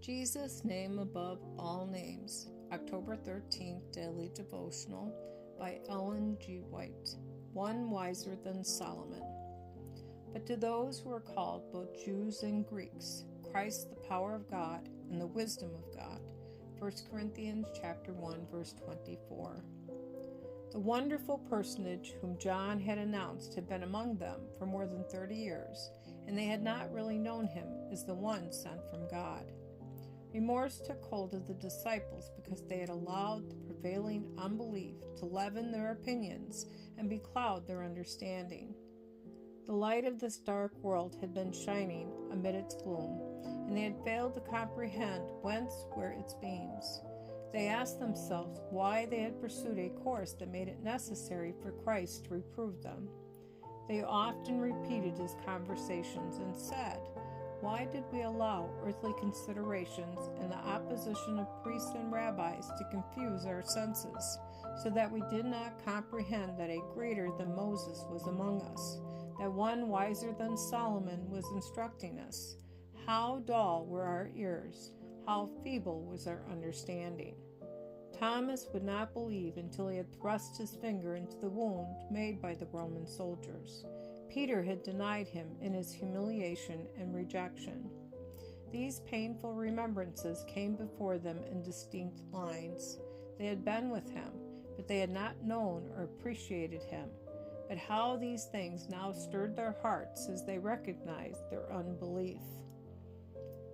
Jesus' Name Above All Names, October 13th Daily Devotional by Ellen G. White. One wiser than Solomon. But to those who are called, both Jews and Greeks, Christ the power of God and the wisdom of God. 1 Corinthians chapter 1, verse 24. The wonderful personage whom John had announced had been among them for more than 30 years, and they had not really known him as the one sent from God. Remorse took hold of the disciples because they had allowed the prevailing unbelief to leaven their opinions and becloud their understanding. The light of this dark world had been shining amid its gloom, and they had failed to comprehend whence were its beams. They asked themselves why they had pursued a course that made it necessary for Christ to reprove them. They often repeated his conversations and said, "Why did we allow earthly considerations and the opposition of priests and rabbis to confuse our senses, so that we did not comprehend that a greater than Moses was among us, that one wiser than Solomon was instructing us? How dull were our ears, how feeble was our understanding." Thomas would not believe until he had thrust his finger into the wound made by the Roman soldiers. Peter had denied him in his humiliation and rejection. These painful remembrances came before them in distinct lines. They had been with him, but they had not known or appreciated him. But how these things now stirred their hearts as they recognized their unbelief.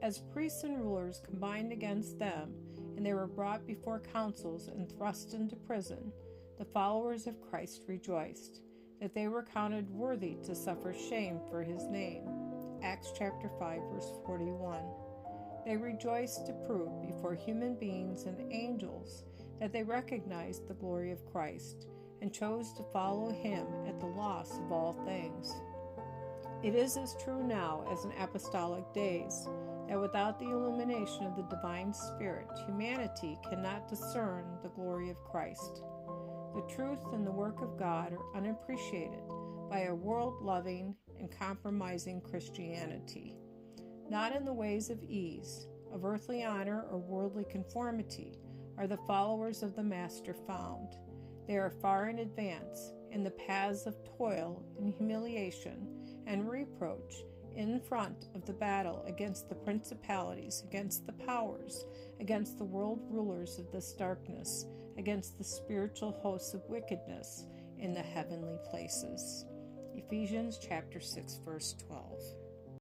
As priests and rulers combined against them, and they were brought before councils and thrust into prison, the followers of Christ rejoiced that they were counted worthy to suffer shame for his name. Acts chapter 5, verse 41. They rejoiced to prove before human beings and angels that they recognized the glory of Christ and chose to follow him at the loss of all things. It is as true now as in apostolic days that without the illumination of the divine Spirit, humanity cannot discern the glory of Christ. The truth and the work of God are unappreciated by a world-loving and compromising Christianity. Not in the ways of ease, of earthly honor, or worldly conformity are the followers of the Master found. They are far in advance in the paths of toil and humiliation and reproach, in front of the battle against the principalities, against the powers, against the world rulers of this darkness, against the spiritual hosts of wickedness in the heavenly places. Ephesians chapter 6, verse 12.